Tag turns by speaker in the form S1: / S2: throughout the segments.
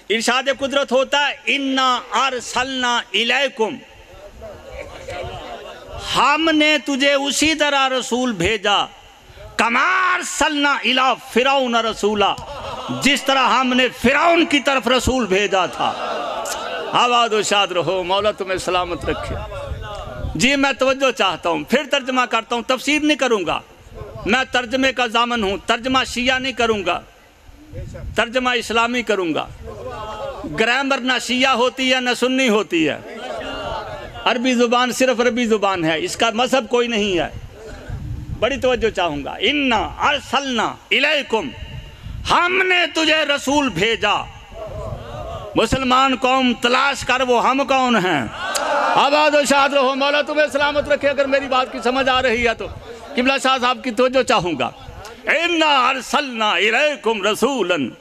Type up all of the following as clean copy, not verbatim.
S1: इरशाद कुदरत होता है इन्ना अरसलना इलैकुम, हमने तुझे उसी तरह रसूल भेजा, कमा अरसलना इला फिरौन रसूला, जिस तरह हमने फिरौन की तरफ रसूल भेजा था। आबाद व शाद रहो, मौला तुम्हें सलामत रखे। जी मैं तवज्जो चाहता हूँ, फिर तर्जमा करता हूँ, तफसीर नहीं करूँगा, मैं तर्जमे का जामन हूँ, तर्जमा शिया नहीं करूँगा, तर्जमा इस्लामी करूँगा। ग्रामर ना शिया होती है ना सुन्नी होती है, अरबी ज़ुबान सिर्फ अरबी ज़ुबान है, इसका मज़हब कोई नहीं है। बड़ी तवज्जो चाहूँगा। इन्ना अरसलना इलैकुम, हमने तुझे रसूल भेजा। मुसलमान कौम तलाश कर वो हम कौन हैं। आबाद व शाद रहो, मौला तुम्हें सलामत रखे। अगर मेरी बात की समझ आ रही है तो किबला शाह साहब की तवज्जो चाहूँगा। इन्ना अरसलना इलैकुम रसूलन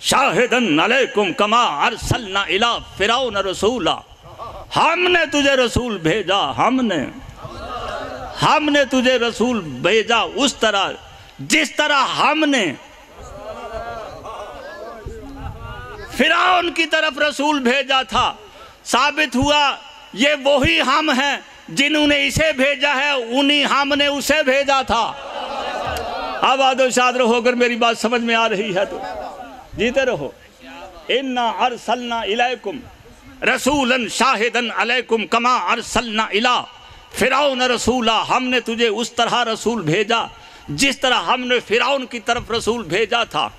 S1: शाहिदन अलैकुम कमा अरसलना इला फिरौन रसूला, हमने तुझे रसूल भेजा, हमने तुझे रसूल भेजा उस तरह जिस तरह हमने फिरौन की तरफ रसूल भेजा था। साबित हुआ ये वही हम हैं जिन्होंने इसे भेजा है, उन्हीं हमने उसे भेजा था। आबाद व शाद रहो, अगर मेरी बात समझ में आ रही है तो जीते रहो। इन्ना अरसलना इलैकुम रसूलन शाहिदन अलैकुम कमा अरसलना इला फिरौन रसूला, हमने तुझे उस तरह रसूल भेजा जिस तरह हमने फिरौन की तरफ रसूल भेजा था।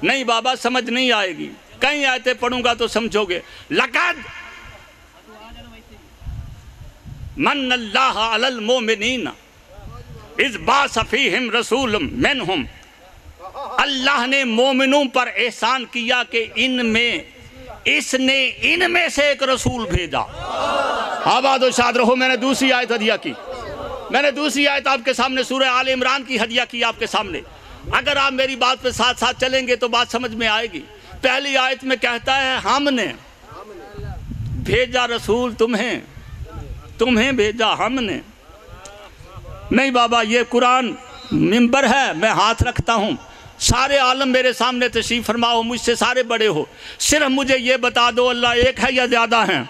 S1: नहीं बाबा समझ नहीं आएगी, कई आयतें पढ़ूंगा तो समझोगे। लक़द मन्नल्लाहु अलल मोमिनीन इज़ बाअस फ़ीहिम रसूलम मिनहुम, अल्लाह ने मोमिनों पर एहसान किया कि इसने इनमें से एक रसूल भेजा। आबाद व शाद रहो। मैंने दूसरी आयत हदिया की, मैंने दूसरी आयत आपके सामने सूरह आल इमरान की हदिया की आपके सामने। अगर आप मेरी बात पे साथ साथ चलेंगे तो बात समझ में आएगी। पहली आयत में कहता है हमने भेजा रसूल, तुम्हें भेजा हमने। नहीं बाबा, ये कुरान मिंबर है, मैं हाथ रखता हूँ, सारे आलम मेरे सामने तशरीफ फरमाओ, मुझसे सारे बड़े हो, सिर्फ मुझे ये बता दो अल्लाह एक है या ज़्यादा है।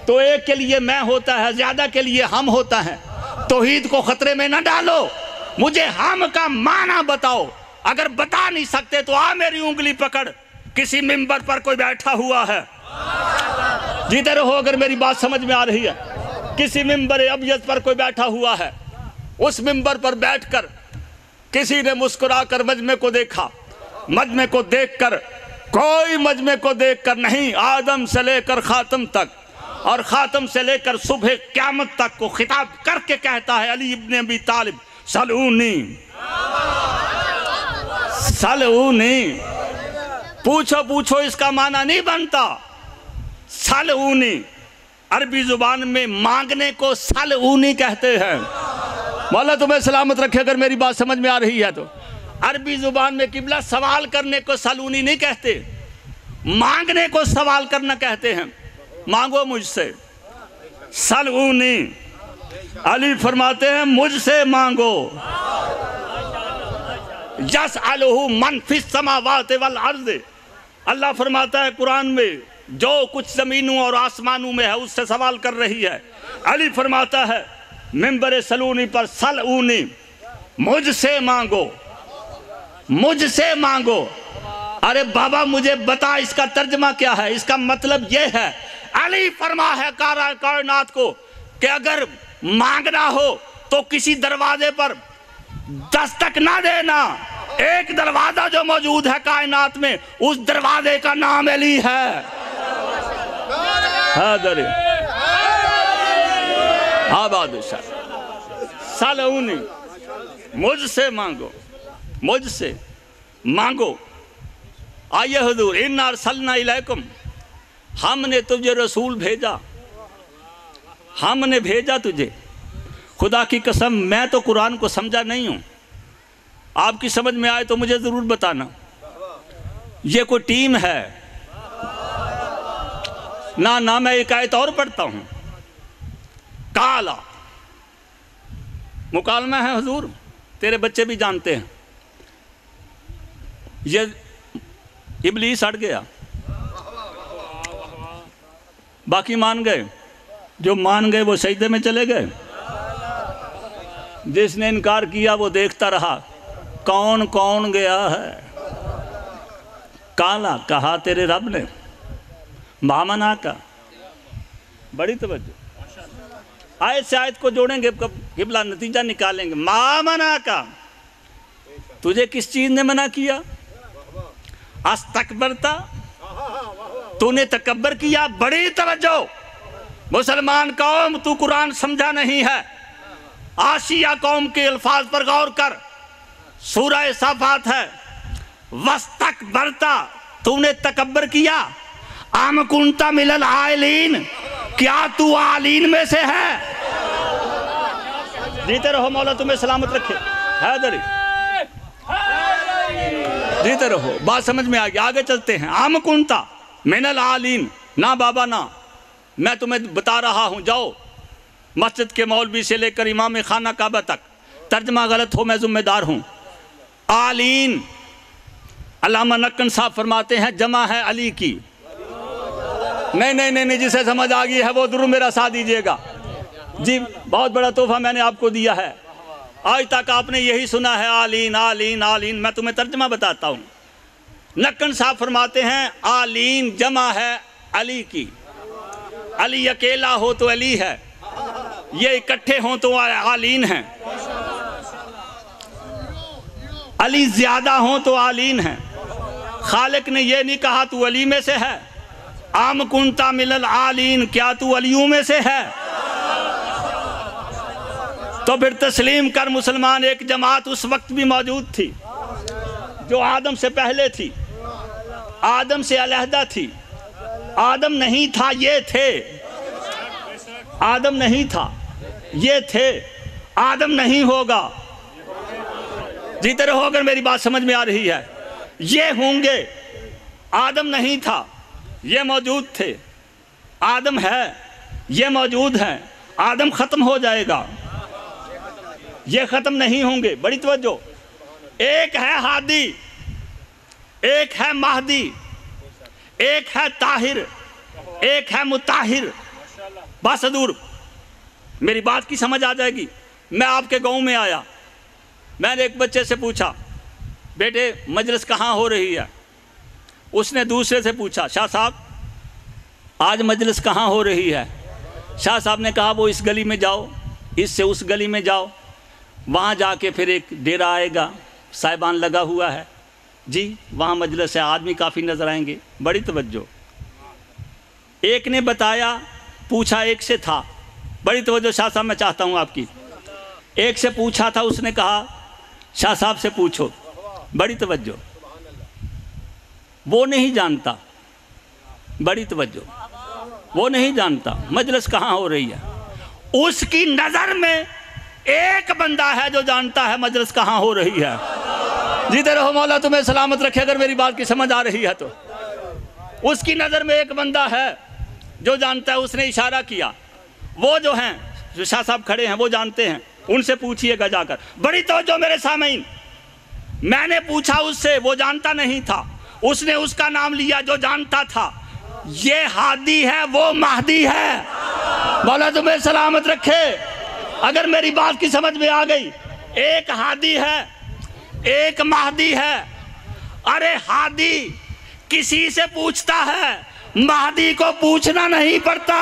S1: तो एक के लिए मैं होता है, ज़्यादा के लिए हम होता है। तौहीद को ख़तरे में न डालो, मुझे हम का माना बताओ। अगर बता नहीं सकते तो आ मेरी उंगली पकड़, किसी मिंबर पर कोई बैठा हुआ है, जीते रहो अगर मेरी बात समझ में आ रही है। किसी मिंबर अबयद पर कोई बैठा हुआ है, उस मिंबर पर बैठकर किसी ने मुस्कुराकर मजमे को देखा, मजमे को देखकर कोई मजमे को देखकर नहीं, आदम से लेकर खातम तक और खातम से लेकर सुबह क़यामत तक को खिताब करके कहता है अली इब्न अबी तालिब सलूनी सलूनी। पूछो इसका माना नहीं बनता। सलूनी अरबी जुबान में मांगने को सलूनी कहते हैं। मौला तुम्हें सलामत रखे। अगर मेरी बात समझ में आ रही है तो अरबी जुबान में किबला सवाल करने को सलूनी नहीं कहते, मांगने को सवाल करना कहते हैं। मांगो मुझसे, सलूनी। अली फरमाते हैं मुझसे मांगो। यसअलुहु मन फिस समावाति वल अर्ज़, अल्लाह फरमाता है कुरान में जो कुछ ज़मीनों और आसमानों में है उससे सवाल कर रही है। अली फरमाता है मिंबर सलूनी पर सलूनी, मुझसे मांगो, मुझसे मांगो। अरे बाबा मुझे बता इसका तर्जमा क्या है। इसका मतलब ये है, अली फरमा है कायनात को कि अगर मांगना हो तो किसी दरवाजे पर दस्तक ना देना। एक दरवाजा जो मौजूद है कायनात में, उस दरवाजे का नाम अली है। आबाद सलूनी, मुझसे मांगो, मुझसे मांगो। आइए हुजूर, इन्ना अरसलना इलैकुम, हमने तुझे रसूल भेजा, हमने भेजा तुझे। खुदा की कसम मैं तो कुरान को समझा नहीं हूँ, आपकी समझ में आए तो मुझे ज़रूर बताना। ये कोई टीम है ना मैं एक आयत और पढ़ता हूँ, काला मुकालमा है हुजूर, तेरे बच्चे भी जानते हैं। ये इबलीस अड़ गया, बाकी मान गए। जो मान गए वो सजदे में चले गए, जिसने इनकार किया वो देखता रहा कौन कौन गया है। काला कहा तेरे रब ने, मामना का। बड़ी तवज्जो, आयत से आयत को जोड़ेंगे, किबला नतीजा निकालेंगे। मामना का, तुझे किस चीज ने मना किया? अस्तकबरता, तूने तकब्बर किया। बड़ी तवज्जो, मुसलमान कौम तू कुरान समझा नहीं है। आशिया कौम के अल्फाज पर गौर कर, सूरह साफात है। वस्तकबरता, तूने तकब्बर किया। आम कुंता मिलल आलीन, क्या तू आलीन में से है? जीते रहो, मौला तुम्हें सलामत रखे। हैदरी, जीते रहो। बात समझ में आ गई, आगे चलते हैं। आम कुंता मिनल आलीन, ना बाबा ना, मैं तुम्हें बता रहा हूं, जाओ मस्जिद के मौलवी से लेकर इमाम खाना काबा तक, तर्जमा गलत हो मैं जिम्मेदार हूं। आलीन, अल्लामा नक्कन साहब फरमाते हैं जमा है अली की। नहीं नहीं नहीं नहीं, जिसे समझ आ गई है वो जरूर मेरा साथ दीजिएगा जी। बहुत बड़ा तोहफा मैंने आपको दिया है, आज तक आपने यही सुना है, आलीन आलीन आलीन। मैं तुम्हें तर्जमा बताता हूँ। नक्कन साहब फरमाते हैं आलीन जमा है अली की। अली अकेला हो तो अली है, ये इकट्ठे हों तो आलीन हैं। अली ज्यादा हो तो आलीन है। खालिक ने यह नहीं कहा तू अली में से है। आम कुंता मिलल आलीन, क्या तू अलियों में से है? तो फिर तस्लीम कर मुसलमान, एक जमात उस वक्त भी मौजूद थी जो आदम से पहले थी, आदम से अलहदा थी। आदम नहीं था, ये थे। आदम नहीं था, ये थे। आदम नहीं होगा। जीते रहो अगर मेरी बात समझ में आ रही है। ये होंगे, आदम नहीं था, ये मौजूद थे। आदम है, ये मौजूद है। आदम खत्म हो जाएगा, ये खत्म नहीं होंगे। बड़ी तवज्जो, एक है हादी, एक है महदी, एक है ताहिर, एक है मुताहिर। बस दूर, मेरी बात की समझ आ जाएगी। मैं आपके गांव में आया, मैंने एक बच्चे से पूछा बेटे मजलिस कहाँ हो रही है? उसने दूसरे से पूछा शाह साहब आज मजलिस कहाँ हो रही है? शाह साहब ने कहा वो इस गली में जाओ, इससे उस गली में जाओ, वहाँ जाके फिर एक डेरा आएगा, साहिबान लगा हुआ है जी, वहाँ मजलिस है, आदमी काफ़ी नज़र आएंगे। बड़ी तवज्जो, एक ने बताया, पूछा एक से था। बड़ी तवज्जो शाह साहब, मैं चाहता हूँ आपकी। एक से पूछा था, उसने कहा शाह साहब से पूछो। बड़ी तवज्जो, वो नहीं जानता। बड़ी तवज्जो, वो नहीं जानता मजलिस कहाँ हो रही है। उसकी नज़र में एक बंदा है जो जानता है मजलिस कहाँ हो रही है। जीते रहो, मौला तुम्हें सलामत रखे। अगर मेरी बात की समझ आ रही है तो उसकी नज़र में एक बंदा है जो जानता है। उसने इशारा किया, वो जो हैं, जो शाह साहब खड़े हैं, वो जानते हैं, उनसे पूछिएगा जाकर। बड़ी तवज्जो मेरे सामईन, मैंने पूछा उससे, वो जानता नहीं था। उसने उसका नाम लिया जो जानता था। ये हादी है, वो महदी है। मौला तुम्हें सलामत रखे। अगर मेरी बात की समझ में आ गई, एक हादी है, एक महदी है। अरे हादी किसी से पूछता है, महदी को पूछना नहीं पड़ता।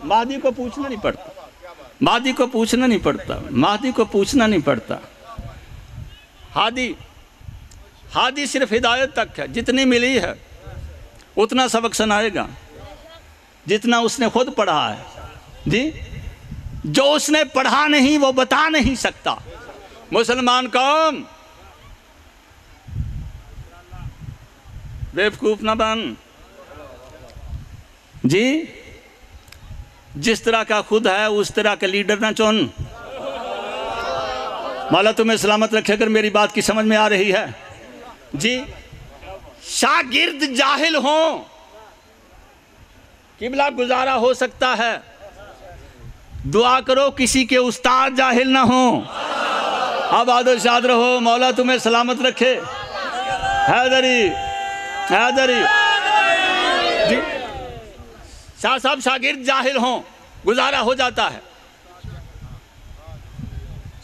S1: महदी को पूछना नहीं पड़ता, महदी को पूछना नहीं पड़ता, महदी को पूछना नहीं पड़ता। हादी सिर्फ हिदायत तक है, जितनी मिली है उतना सबक सुनाएगा जितना उसने खुद पढ़ा है जी। जो उसने पढ़ा नहीं वो बता नहीं सकता। मुसलमान कौम बेवकूफ ना बन जी। जिस तरह का खुद है उस तरह का लीडर ना चुन। मौला तुम्हें सलामत रखे। अगर मेरी बात की समझ में आ रही है जी। शागिर्द जाहिल हो, किबला गुजारा हो सकता है। दुआ करो किसी के उस्ताद जाहिल ना हो। अब आदो शाद रहो, मौला तुम्हें सलामत रखे। हैदरी हैदरी जी। शाह साहब शागिर्द जाहिल हों गुजारा हो जाता है,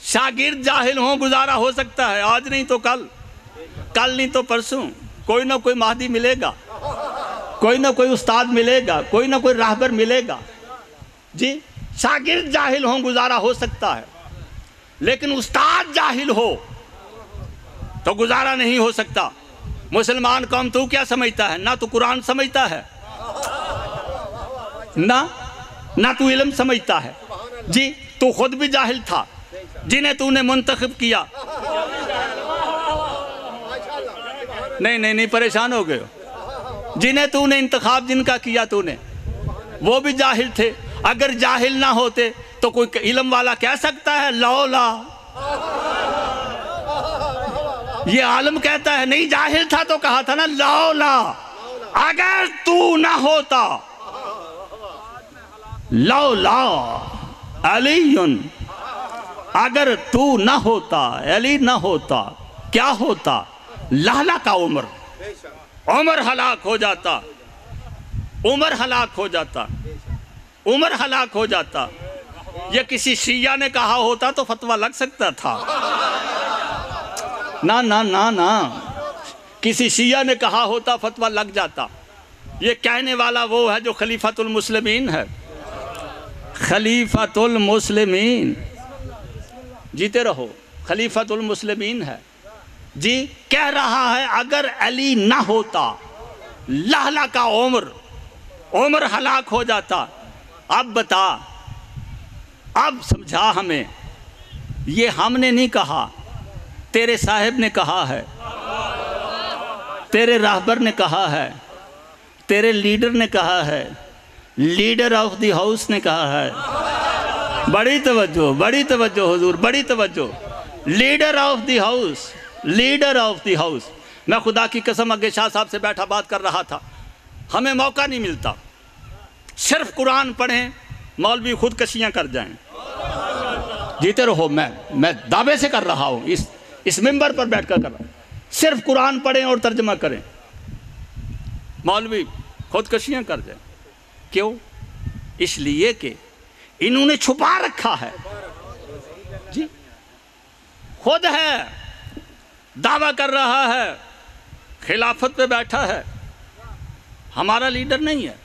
S1: शागिर्द जाहिल हों गुजारा हो सकता है, आज नहीं तो कल, कल नहीं तो परसों कोई ना कोई महदी मिलेगा, कोई ना कोई उस्ताद मिलेगा, कोई ना कोई राहबर मिलेगा जी। शागिर्द जाहिल हों गुजारा हो सकता है, लेकिन उस्ताद जाहिल हो तो गुजारा नहीं हो सकता। मुसलमान कौम तू क्या समझता है? ना तू कुरान समझता है, ना तू इल्म समझता है जी। तू खुद भी जाहिल था, जिन्हें तूने मुंतखब किया। नहीं परेशान हो गए। जिन्हें तूने इंतखाब जिनका किया तूने, वो भी जाहिल थे। अगर जाहिल ना होते तो कोई इल्म वाला कह सकता है लौला? ये आलम कहता है नहीं, जाहिल था तो कहा था ना लौला। अगर तू ना होता, लौला अलीयुन, अगर तू ना होता, अली ना होता, क्या होता? लाला का उमर, उमर हलाक हो जाता, उमर हलाक हो जाता, उमर हलाक हो जाता। ये किसी शिया ने कहा होता तो फतवा लग सकता था। ना ना ना ना, किसी शिया ने कहा होता फतवा लग जाता। ये कहने वाला वो है जो खलीफातुल मुस्लिमीन है, खलीफातुल मुस्लिमीन। जीते रहो, खलीफातुल मुस्लिमीन है जी। कह रहा है अगर अली ना होता, लाला का उमर, उमर हलाक हो जाता। अब बता, अब समझा हमें। ये हमने नहीं कहा, तेरे साहिब ने कहा है, तेरे राहबर ने कहा है, तेरे लीडर ने कहा है, लीडर ऑफ द हाउस ने कहा है। बड़ी तवज्जो, बड़ी तवज्जो हुजूर, बड़ी तवज्जो। Leader of the house, leader of the house. मैं खुदा की कसम आगे शाह साहब से बैठा बात कर रहा था, हमें मौका नहीं मिलता। सिर्फ कुरान पढ़ें, मौलवी खुदकशियाँ कर जाएं। जीते रहो, मैं दावे से कर रहा हूँ, इस मिंबर पर बैठकर कर रहा हूँ। सिर्फ कुरान पढ़ें और तर्जमा करें, मौलवी खुदकशियाँ कर जाएं। क्यों? इसलिए कि इन्होंने छुपा रखा है जी। खुद है, दावा कर रहा है, खिलाफत पे बैठा है, हमारा लीडर नहीं है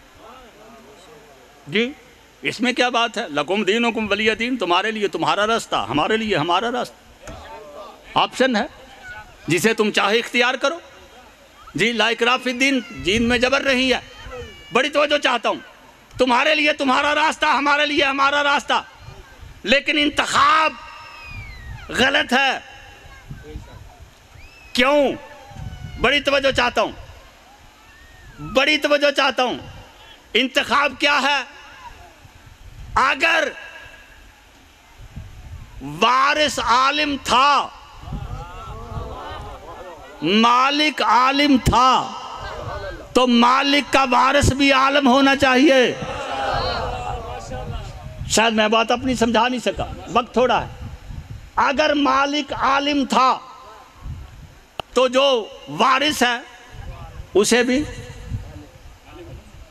S1: जी। इसमें क्या बात है? लकुम दीनुकुम वलिय दीन, तुम्हारे लिए तुम्हारा रास्ता, हमारे लिए हमारा रास्ता। ऑप्शन है, जिसे तुम चाहे इख्तियार करो जी। ला इकराह फिद्दीन, दीन में जबर नहीं है। बड़ी तवज्जो चाहता हूँ, तुम्हारे लिए तुम्हारा रास्ता, हमारे लिए हमारा रास्ता, लेकिन इंतखाब गलत है। क्यों? बड़ी तवज्जो चाहता हूँ, बड़ी तवज्जो चाहता हूँ। इंतखाब क्या है? अगर वारिस आलिम था, मालिक आलिम था, तो मालिक का वारिस भी आलिम होना चाहिए। शायद मैं बात अपनी समझा नहीं सका, वक्त थोड़ा है। अगर मालिक आलिम था तो जो वारिस है उसे भी,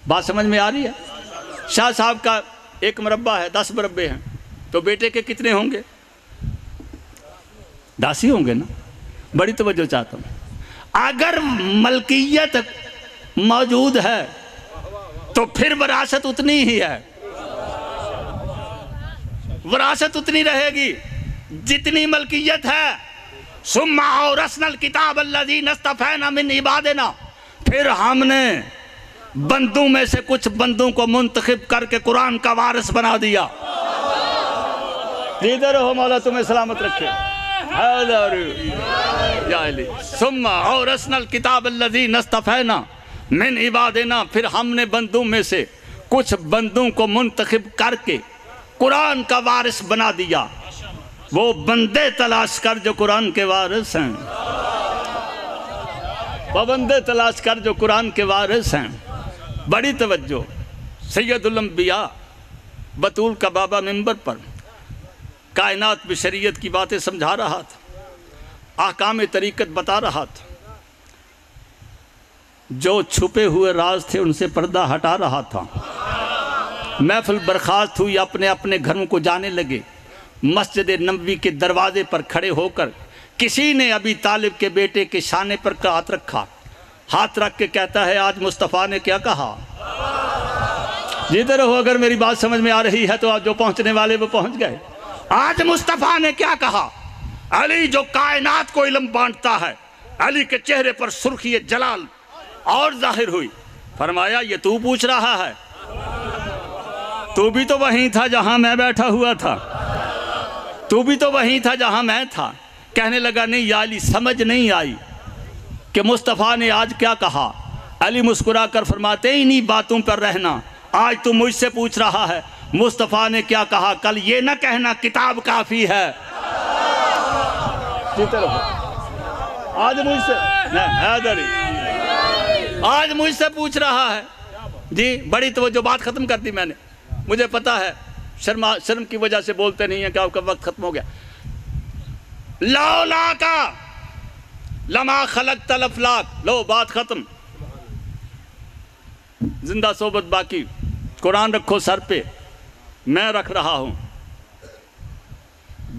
S1: बात समझ में आ रही है? शाह साहब का एक मरब्बा है, 10 मरब्बे हैं, तो बेटे के कितने होंगे? 10 ही होंगे ना। बड़ी तवज्जो चाहता हूँ। अगर मलकियत मौजूद है तो फिर विरासत उतनी ही है, विरासत उतनी रहेगी जितनी मलकियत है। सुम्मा औरसनल किताब अल्लज़ी नस्तफ़ैना मिन इबादिना, फिर हमने बंदों में से कुछ बंदों को मुंतखब करके कुरान का वारिस बना दिया। इधर हो, मौला तुम्हें सलामत रखे। सुम्मा औरसनल किताब अल्लज़ी नस्तफ़ैना मिन इबादिना, फिर हमने बंदों में से कुछ बंदों को मुंतखब करके कुरान का वारिस बना दिया। वो बंदे तलाश कर जो कुरान के वारिस हैं, वो बंदे तलाश कर जो कुरान के वारिस हैं। बड़ी तवज्जो। सैयदुल अंबिया बतूल का बाबा मिंबर पर कायनात में शरीयत की बातें समझा रहा था, ahकाम तरीक़त बता रहा था, जो छुपे हुए राज थे उनसे पर्दा हटा रहा था। महफिल बर्खास्त हुई, अपने अपने घरों को जाने लगे। मस्जिद नबवी के दरवाजे पर खड़े होकर किसी ने अभी तालिब के बेटे के शाने पर हाथ रखा। हाथ रख के कहता है, आज मुस्तफ़ा ने क्या कहा? जिधर हो, अगर मेरी बात समझ में आ रही है तो आज जो पहुंचने वाले वो पहुंच गए। आज मुस्तफ़ा ने क्या कहा? अली जो कायनात को इल्म बांटता है। अली के चेहरे पर सुर्खी जलाल और जाहिर हुई। फरमाया, ये तू पूछ रहा है? तू भी तो वहीं था जहां मैं बैठा हुआ था, तू भी तो वहीं था जहां मैं था। कहने लगा, नहीं या अली, समझ नहीं आई कि मुस्तफ़ा ने आज क्या कहा। अली मुस्कुरा कर फरमाते, इन्हीं बातों पर रहना। आज तू मुझसे पूछ रहा है मुस्तफ़ा ने क्या कहा, कल ये ना कहना किताब काफ़ी है। आज मुझसे आज मुझसे पूछ रहा है जी। बड़ी तवज्जो, बात ख़त्म कर दी मैंने। मुझे पता है शर्म की वजह से बोलते नहीं है कि आपका वक्त ख़त्म हो गया। लौला का लमा खलक तलफलाक, लो बात ख़त्म। जिंदा सोबत बाकी। कुरान रखो सर पे, मैं रख रहा हूँ।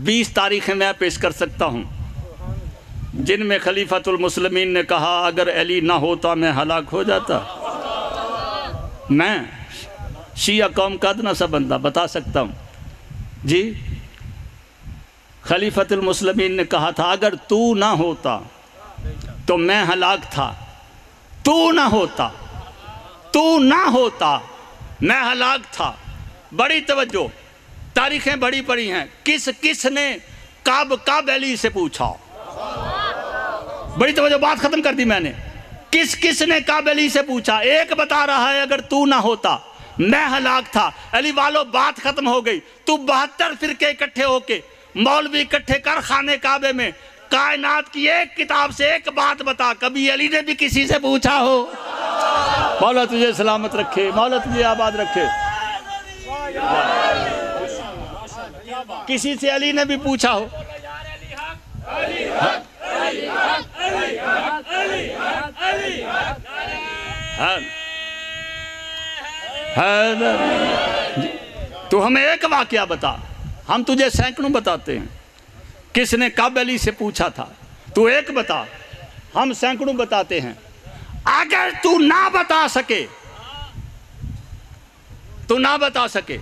S1: 20 तारीखें मैं पेश कर सकता हूँ जिनमें खलीफतुल मुस्लिमीन ने कहा, अगर अली ना होता मैं हलाक हो जाता। मैं शिया कौम का अदना सा बंदा बता सकता हूँ जी। खलीफतुल मुस्लिमीन ने कहा था, अगर तू ना होता तो मैं हलाक था। तू ना होता, तू ना होता मैं हलाक था। बड़ी तवज्जो, तारीखें बड़ी पड़ी हैं। किस किस ने कब अली से पूछा? बड़ी तवज्जो, बात खत्म कर दी मैंने। किस किस ने कब अली से पूछा? एक बता रहा है, अगर तू ना होता मैं हलाक था। अली वालों, बात खत्म हो गई। तू 72 फिरके इकट्ठे होके, मौलवी इकट्ठे कर खाने काबे में, कायनात की एक किताब से एक बात बता, कभी अली ने भी किसी से पूछा हो? मौला तुझे सलामत रखे, मौला तुझे आबाद रखे। किसी से अली ने भी पूछा हो? तो हमें एक वाकया बता, हम तुझे सैकड़ों बताते हैं। किसने कब अली से पूछा था? तू एक बता, हम सैकड़ों बताते हैं। अगर तू ना बता सके, तू ना बता सके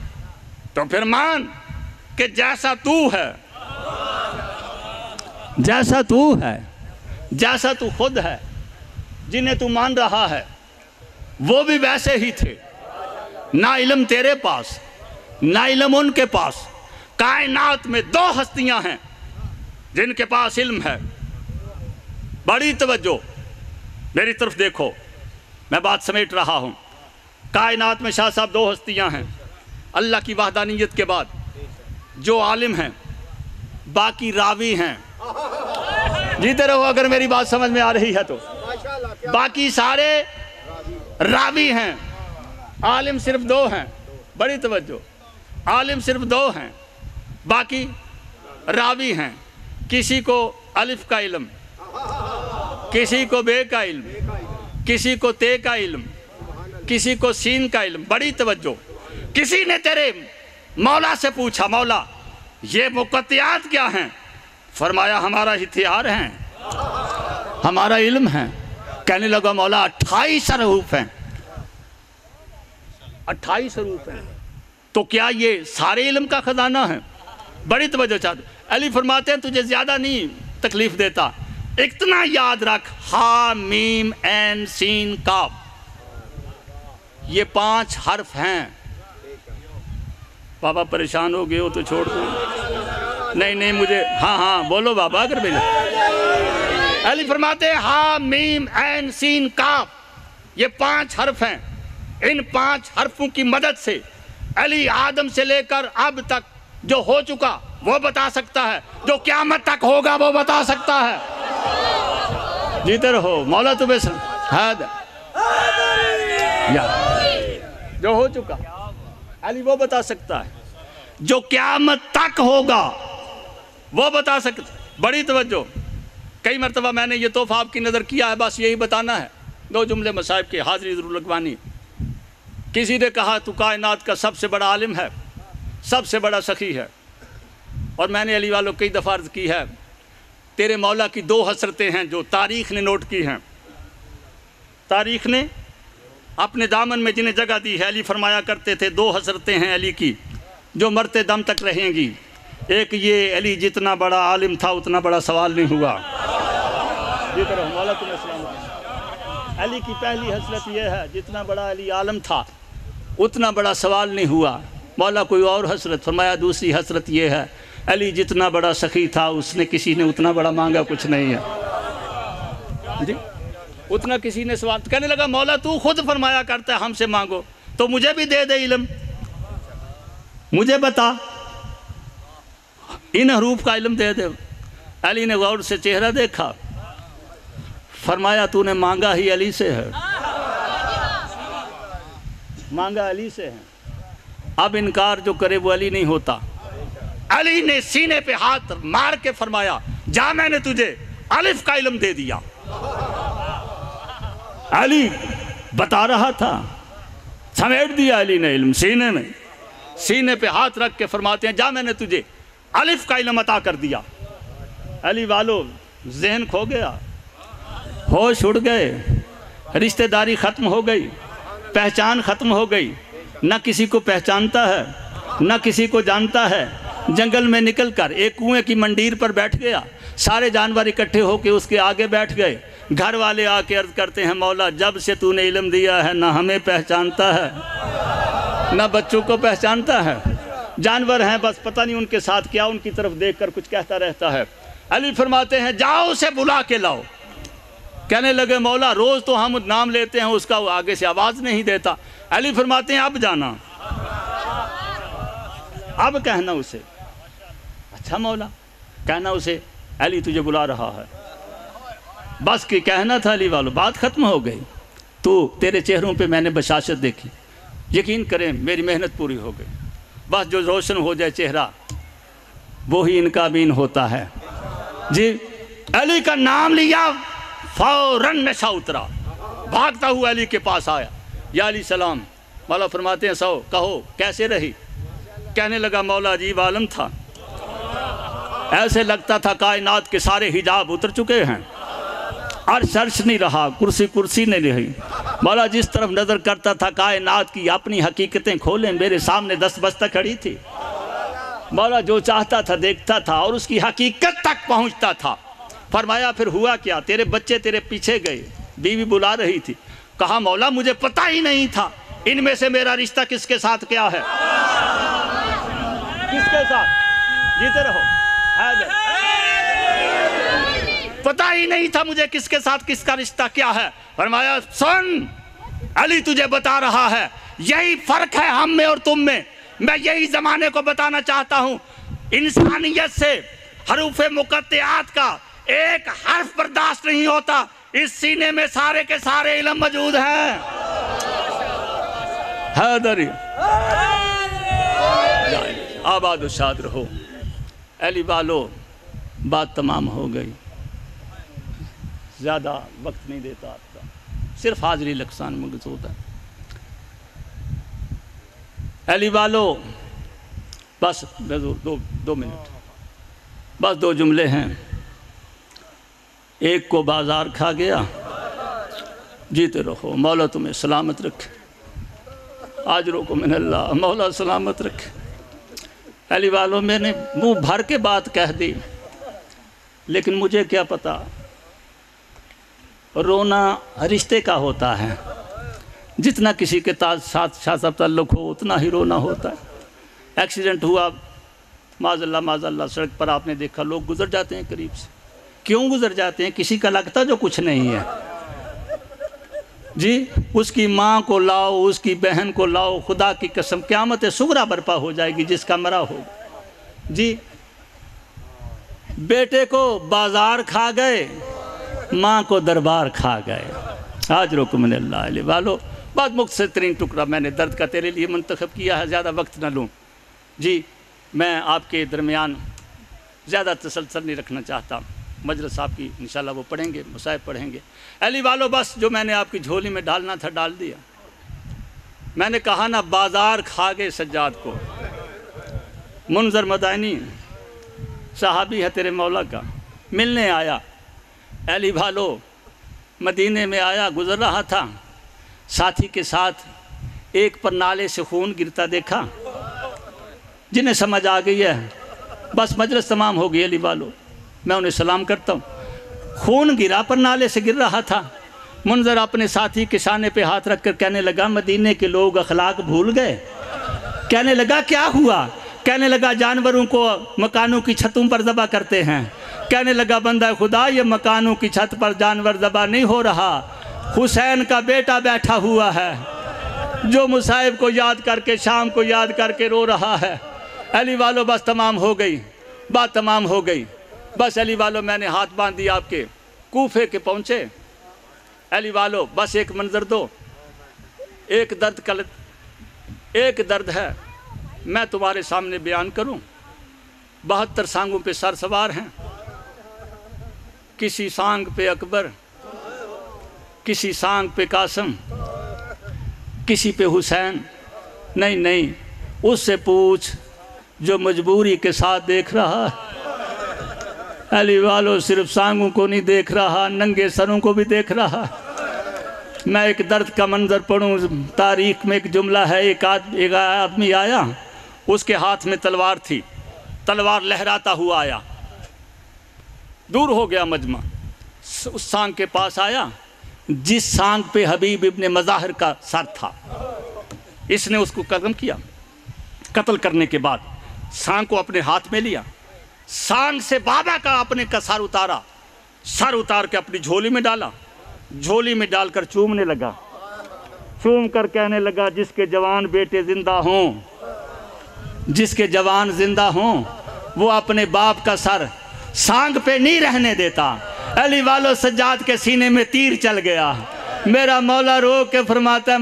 S1: तो फिर मान कि जैसा तू है, जैसा तू है, जैसा तू खुद है, जिन्हें तू मान रहा है वो भी वैसे ही थे। ना इल्म तेरे पास, ना इल्म उनके पास। कायनात में 2 हस्तियां हैं जिनके पास इल्म है। बड़ी तवज्जो, मेरी तरफ देखो, मैं बात समेट रहा हूँ। कायनात में शाह साहब 2 हस्तियाँ हैं अल्लाह की वहदानियत के बाद, जो आलिम हैं, बाकी रावी हैं। जीते रहो अगर मेरी बात समझ में आ रही है तो। बाकी सारे रावी हैं, आलिम सिर्फ 2 हैं। बड़ी तवज्जो, आलिम सिर्फ 2 हैं, बाकी रावी हैं। किसी को अलिफ का इल्म, किसी को बे का इल्म, किसी को ते का इल्म, किसी को सीन का इल्म। बड़ी तवज्जो, किसी ने तेरे मौला से पूछा, मौला ये मुक़त्तियात क्या हैं? फरमाया हमारा हथियार हैं, हमारा इल्म है। कहने लगा मौला 28 हरूफ हैं। 28 हरूफ हैं तो क्या ये सारे इल्म का खजाना है? बड़ी तवज्जो चाहते। अली फरमाते हैं तुझे ज़्यादा नहीं तकलीफ देता, इतना याद रख, हा मीम ऐन सीन काफ, ये 5 हर्फ हैं। बाबा परेशान हो गए हो तो छोड़ दो। नहीं मुझे, हाँ बोलो बाबा अगर भेजा। अली फरमाते हैं हा मीम ऐन सीन काफ, ये 5 हर्फ हैं। इन 5 हर्फों की मदद से अली आदम से लेकर अब तक जो हो चुका वो बता सकता है, जो क़यामत तक होगा वो बता सकता है। जीते रहो मौला तुम्हें जो हो चुका अली वो बता सकता है जो क़यामत तक होगा, वो बता सकता। बड़ी तवज्जो, कई मरतबा मैंने ये तोहफ़ा आपकी नज़र किया है, बस यही बताना है। 2 जुमले मसाइब की हाज़िरी ज़रूर लगवानी। किसी ने कहा तू कायनात का सबसे बड़ा आलिम है, सबसे बड़ा सखी है, और मैंने अली वालों कई दफ़ा अर्ज़ की है, तेरे मौला की 2 हसरतें हैं जो तारीख़ ने नोट की हैं। तारीख़ ने अपने दामन में जिन्हें जगह दी है, अली फरमाया करते थे 2 हसरतें हैं अली की जो मरते दम तक रहेंगी। एक ये, अली जितना बड़ा आलिम था उतना बड़ा सवाल नहीं हुआ। मौला तुम्हें सलाम। अली की पहली हसरत ये है, जितना बड़ा अली आलम था उतना बड़ा सवाल नहीं हुआ। मौला कोई और हसरत फरमाया, दूसरी हसरत ये है, अली जितना बड़ा सखी था उसने किसी ने उतना बड़ा मांगा कुछ नहीं है जी, उतना किसी ने सवाल। कहने लगा मौला तू खुद फरमाया करता है हमसे मांगो, तो मुझे भी दे दे इल्म, मुझे बता, इन हरूफ का इल्म दे दे। अली ने गौर से चेहरा देखा, फरमाया तूने मांगा ही अली से है, मांगा अली से है, अब इनकार जो करे वो अली नहीं होता। अली ने सीने पे हाथ मार के फरमाया, जा मैंने तुझे अलिफ का इल्म दे दिया। अली बता रहा था, समेट दिया अली ने इल्म सीने में, सीने पे हाथ रख के फरमाते हैं, जा मैंने तुझे अलिफ का इल्म अता कर दिया। अली वालों जहन खो गया, होश उड़ गए, रिश्तेदारी ख़त्म हो गई, पहचान ख़त्म हो गई, न किसी को पहचानता है न किसी को जानता है। जंगल में निकलकर एक कुएं की मंडीर पर बैठ गया, सारे जानवर इकट्ठे होकर उसके आगे बैठ गए। घर वाले आके अर्ज़ करते हैं, मौला जब से तूने इल्म दिया है ना हमें पहचानता है ना बच्चों को पहचानता है, जानवर हैं बस पता नहीं उनके साथ क्या, उनकी तरफ देखकर कुछ कहता रहता है। अली फरमाते हैं, जाओ उसे बुला के लाओ। कहने लगे मौला रोज़ तो हम नाम लेते हैं उसका, वो आगे से आवाज़ नहीं देता। अली फरमाते हैं अब जाना, अब कहना उसे। अच्छा मौला, कहना उसे अली तुझे बुला रहा है, बस कि कहना था अली वालों, बात ख़त्म हो गई। तो तेरे चेहरों पे मैंने बशाशत देखी, यकीन करें मेरी मेहनत पूरी हो गई, बस जो रोशन हो जाए चेहरा वो ही इनका बीन होता है जी। अली का नाम लिया, फौरन नशा उतरा, भागता हुआ अली के पास आया, या अली सलाम। मौला फरमाते हैं, सो कहो कैसे रही? कहने लगा मौला अजीब आलम था, ऐसे लगता था कायनात के सारे हिजाब उतर चुके हैं, अर्श अर्श नहीं रहा, कुर्सी कुर्सी नहीं रही। मौला जिस तरफ नज़र करता था कायनात की अपनी हकीकतें खोलें मेरे सामने दस्तबस्ता खड़ी थी। मौला जो चाहता था देखता था और उसकी हकीकत तक पहुंचता था। फरमाया फिर हुआ क्या? तेरे बच्चे तेरे पीछे गए, बीवी बुला रही थी। कहा मौला मुझे पता ही नहीं था इनमें से मेरा रिश्ता किसके साथ क्या है। किसके साथ? जीते रहो हैदर। पता ही नहीं था मुझे किसके साथ किसका रिश्ता क्या है। फरमाया सुन, अली तुझे बता रहा है, यही फर्क है हम में और तुम में। मैं यही जमाने को बताना चाहता हूँ, इंसानियत से हरूफ मुकत्तिआत का एक हर्फ बर्दाश्त नहीं होता। इस सीने में सारे के सारे इल्म मौजूद हैं। हैदरी आबाद शाद रहो। अली वालो बात तमाम हो गई, ज़्यादा वक्त नहीं देता आपका, सिर्फ हाज़िरी लक्सान मकसूद है। अली वालो बस दो मिनट, बस 2 जुमले हैं। एक को बाजार खा गया, जीते रहो, मौला तुम्हें सलामत रखे, आजरों को मिन अल्लाह, मौला सलामत रखे। अली वालों मैंने मुंह भर के बात कह दी, लेकिन मुझे क्या पता रोना रिश्ते का होता है, जितना किसी के साथ ताल्लुक़ हो उतना ही रोना होता है। एक्सीडेंट हुआ माज़अल्लाह, सड़क पर आपने देखा लोग गुजर जाते हैं करीब से। क्यों गुजर जाते हैं? किसी का लगता जो कुछ नहीं है जी। उसकी माँ को लाओ, उसकी बहन को लाओ, खुदा की कसम क़यामत सुगरा बर्पा हो जाएगी जिसका मरा होगा जी। बेटे को बाजार खा गए, माँ को दरबार खा गए। आज रोकुम अल्लाह वालों, बहुत मुख्तसरीन टुकड़ा मैंने दर्द का तेरे लिए मंतखब किया है, ज़्यादा वक्त ना लूँ जी। मैं आपके दरमियान ज़्यादा तसलसल नहीं रखना चाहता। मजलिस साहब की इंशाल्लाह वो पढ़ेंगे, मुसाहिब पढ़ेंगे। अली वालों, बस जो मैंने आपकी झोली में डालना था डाल दिया। मैंने कहा ना, बाज़ार खा गए सज्जाद को। मुनज़र मदानी सहाबी है तेरे मौला का, मिलने आया। अली वालों, मदीने में आया, गुज़र रहा था, साथी के साथ एक पर नाले से खून गिरता देखा। जिन्हें समझ आ गई है, बस मजलिस तमाम हो गई। अली वालों, मैं उन्हें सलाम करता हूँ। खून गिरा पर नाले से गिर रहा था। मुनज़र अपने साथी के शाने पे हाथ रख कर कहने लगा, मदीने के लोग अखलाक भूल गए। कहने लगा क्या हुआ? कहने लगा जानवरों को मकानों की छतों पर ज़बह करते हैं। कहने लगा बंदा खुदा, ये मकानों की छत पर जानवर ज़बह नहीं हो रहा, हुसैन का बेटा बैठा हुआ है जो मुसाहिब को याद करके, शाम को याद करके रो रहा है। अली वालों, बस तमाम हो गई, बात तमाम हो गई। बस अली वालों, मैंने हाथ बांध दिया, आपके कूफे के पहुँचे। अली वालों, बस एक मंजर दो, एक दर्द है मैं तुम्हारे सामने बयान करूं। 72 सांगों पे सर सवार हैं। किसी सांग पे अकबर, किसी सांग पे कासम, किसी पे हुसैन। नहीं नहीं, उससे पूछ जो मजबूरी के साथ देख रहा है। अली वालों, सिर्फ सांगों को नहीं देख रहा, नंगे सरों को भी देख रहा। मैं एक दर्द का मंजर पढ़ूं। तारीख में एक जुमला है, एक आदमी आया, उसके हाथ में तलवार थी, तलवार लहराता हुआ आया। दूर हो गया मजमा, उस सांग के पास आया जिस सांग पे हबीब इब्ने मज़ाहिर का सर था। इसने उसको कत्ल किया। कत्ल करने के बाद सांग को अपने हाथ में लिया, सांग से बाबा का अपने का सर उतारा, सर उतार के अपनी झोली में डाला, झोली में डालकर चूमने लगा। चूम कर कहने लगा, जिसके जवान बेटे जिंदा हों, जिसके जवान जिंदा हों, वो अपने बाप का सर सांग पे नहीं रहने देता। अली वालों, सज्जाद के सीने में तीर चल गया। मेरा मौला रो के फरमाता है,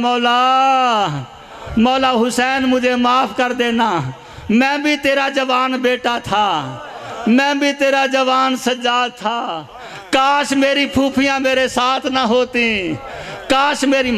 S1: मौला हुसैन मुझे माफ़ कर देना, मैं भी तेरा जवान बेटा था, मैं भी तेरा जवान सज्जाद था। काश मेरी फूफियाँ मेरे साथ ना होती, काश मेरी